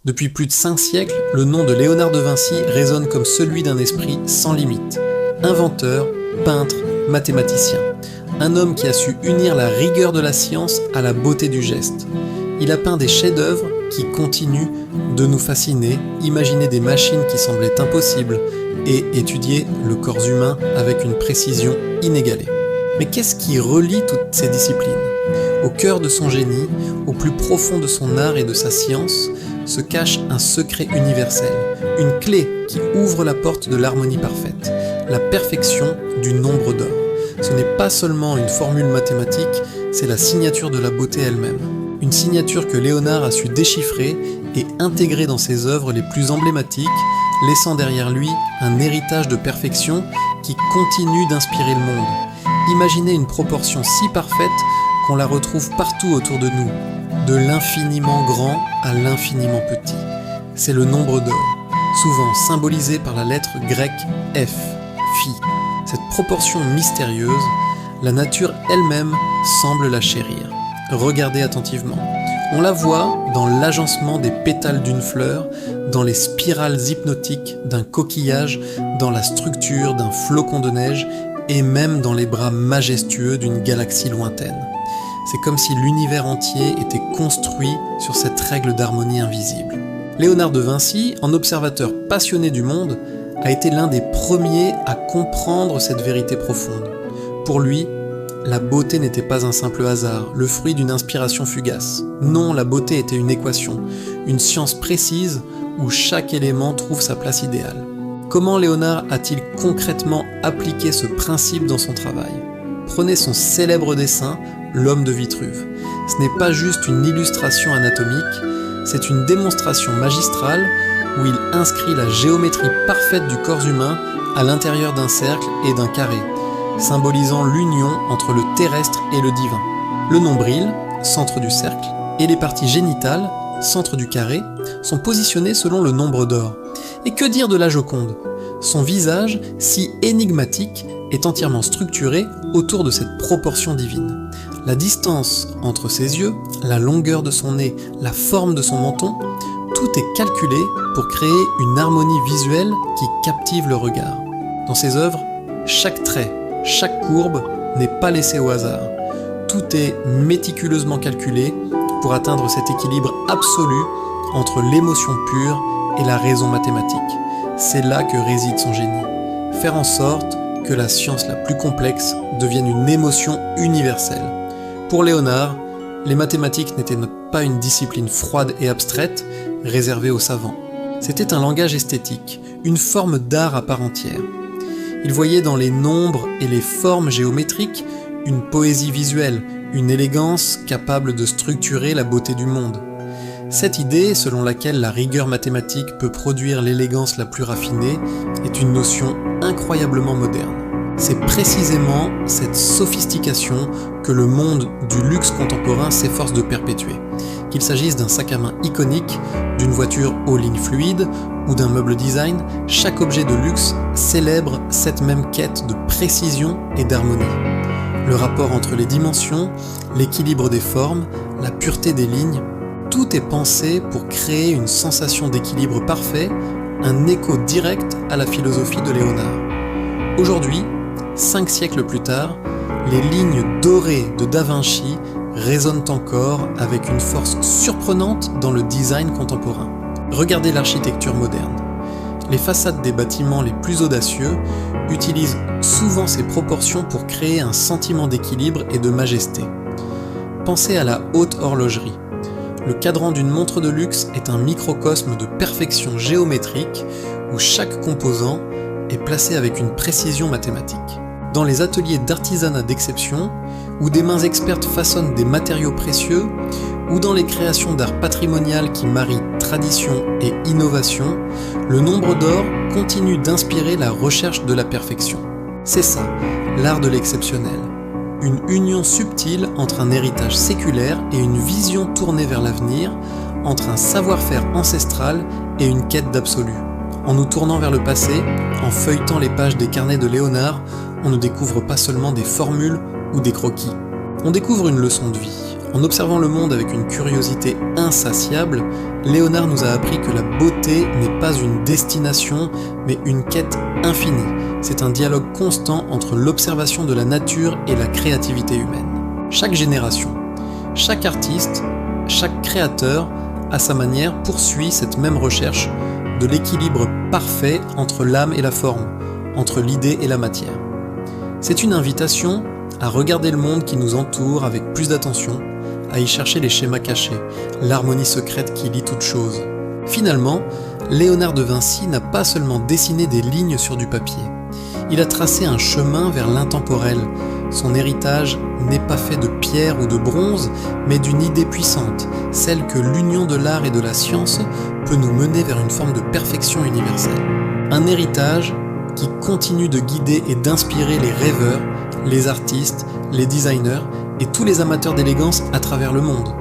Depuis plus de 5 siècles, le nom de Léonard de Vinci résonne comme celui d'un esprit sans limite. Inventeur, peintre, mathématicien. Un homme qui a su unir la rigueur de la science à la beauté du geste. Il a peint des chefs-d'œuvre qui continuent de nous fasciner, imaginer des machines qui semblaient impossibles et étudier le corps humain avec une précision inégalée. Mais qu'est-ce qui relie toutes ces disciplines ? Au cœur de son génie, au plus profond de son art et de sa science, se cache un secret universel, une clé qui ouvre la porte de l'harmonie parfaite, la perfection du nombre d'or. Ce n'est pas seulement une formule mathématique, c'est la signature de la beauté elle-même. Une signature que Léonard a su déchiffrer et intégrer dans ses œuvres les plus emblématiques, laissant derrière lui un héritage de perfection qui continue d'inspirer le monde. Imaginez une proportion si parfaite qu'on la retrouve partout autour de nous, de l'infiniment grand à l'infiniment petit. C'est le nombre d'or, souvent symbolisé par la lettre grecque F, phi. Cette proportion mystérieuse, la nature elle-même semble la chérir. Regardez attentivement. On la voit dans l'agencement des pétales d'une fleur, dans les spirales hypnotiques d'un coquillage, dans la structure d'un flocon de neige et même dans les bras majestueux d'une galaxie lointaine. C'est comme si l'univers entier était construit sur cette règle d'harmonie invisible. Léonard de Vinci, en observateur passionné du monde, a été l'un des premiers à comprendre cette vérité profonde. Pour lui, la beauté n'était pas un simple hasard, le fruit d'une inspiration fugace. Non, la beauté était une équation, une science précise où chaque élément trouve sa place idéale. Comment Léonard a-t-il concrètement appliqué ce principe dans son travail ? Prenez son célèbre dessin, L'homme de Vitruve. Ce n'est pas juste une illustration anatomique, c'est une démonstration magistrale où il inscrit la géométrie parfaite du corps humain à l'intérieur d'un cercle et d'un carré, symbolisant l'union entre le terrestre et le divin. Le nombril, centre du cercle, et les parties génitales, centre du carré, sont positionnés selon le nombre d'or. Et que dire de la Joconde ? Son visage, si énigmatique, est entièrement structuré autour de cette proportion divine. La distance entre ses yeux, la longueur de son nez, la forme de son menton, tout est calculé pour créer une harmonie visuelle qui captive le regard. Dans ses œuvres, chaque trait, chaque courbe n'est pas laissé au hasard. Tout est méticuleusement calculé pour atteindre cet équilibre absolu entre l'émotion pure et la raison mathématique. C'est là que réside son génie. Faire en sorte que la science la plus complexe devienne une émotion universelle. Pour Léonard, les mathématiques n'étaient pas une discipline froide et abstraite, réservée aux savants. C'était un langage esthétique, une forme d'art à part entière. Il voyait dans les nombres et les formes géométriques une poésie visuelle, une élégance capable de structurer la beauté du monde. Cette idée, selon laquelle la rigueur mathématique peut produire l'élégance la plus raffinée, est une notion incroyablement moderne. C'est précisément cette sophistication que le monde du luxe contemporain s'efforce de perpétuer. Qu'il s'agisse d'un sac à main iconique, d'une voiture aux lignes fluides ou d'un meuble design, chaque objet de luxe célèbre cette même quête de précision et d'harmonie. Le rapport entre les dimensions, l'équilibre des formes, la pureté des lignes, tout est pensé pour créer une sensation d'équilibre parfait, un écho direct à la philosophie de Léonard. Aujourd'hui, 5 siècles plus tard, les lignes dorées de Da Vinci résonnent encore avec une force surprenante dans le design contemporain. Regardez l'architecture moderne. Les façades des bâtiments les plus audacieux utilisent souvent ces proportions pour créer un sentiment d'équilibre et de majesté. Pensez à la haute horlogerie. Le cadran d'une montre de luxe est un microcosme de perfection géométrique où chaque composant est placé avec une précision mathématique. Dans les ateliers d'artisanat d'exception, où des mains expertes façonnent des matériaux précieux, ou dans les créations d'art patrimonial qui marient tradition et innovation, le nombre d'or continue d'inspirer la recherche de la perfection. C'est ça, l'art de l'exceptionnel. Une union subtile entre un héritage séculaire et une vision tournée vers l'avenir, entre un savoir-faire ancestral et une quête d'absolu. En nous tournant vers le passé, en feuilletant les pages des carnets de Léonard, on ne découvre pas seulement des formules ou des croquis. On découvre une leçon de vie. En observant le monde avec une curiosité insatiable, Léonard nous a appris que la beauté n'est pas une destination, mais une quête infinie. C'est un dialogue constant entre l'observation de la nature et la créativité humaine. Chaque génération, chaque artiste, chaque créateur, à sa manière, poursuit cette même recherche de l'équilibre parfait entre l'âme et la forme, entre l'idée et la matière. C'est une invitation à regarder le monde qui nous entoure avec plus d'attention, à y chercher les schémas cachés, l'harmonie secrète qui lie toute chose. Finalement, Léonard de Vinci n'a pas seulement dessiné des lignes sur du papier, il a tracé un chemin vers l'intemporel. Son héritage n'est pas fait de pierre ou de bronze, mais d'une idée puissante, celle que l'union de l'art et de la science peut nous mener vers une forme de perfection universelle. Un héritage qui continue de guider et d'inspirer les rêveurs, les artistes, les designers et tous les amateurs d'élégance à travers le monde.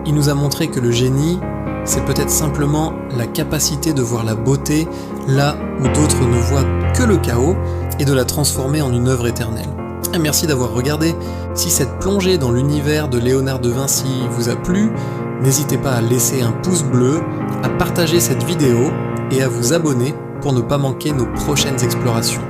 Il nous a montré que le génie, c'est peut-être simplement la capacité de voir la beauté là où d'autres ne voient que le chaos et de la transformer en une œuvre éternelle. Et merci d'avoir regardé. Si cette plongée dans l'univers de Léonard de Vinci vous a plu, n'hésitez pas à laisser un pouce bleu, à partager cette vidéo et à vous abonner pour ne pas manquer nos prochaines explorations.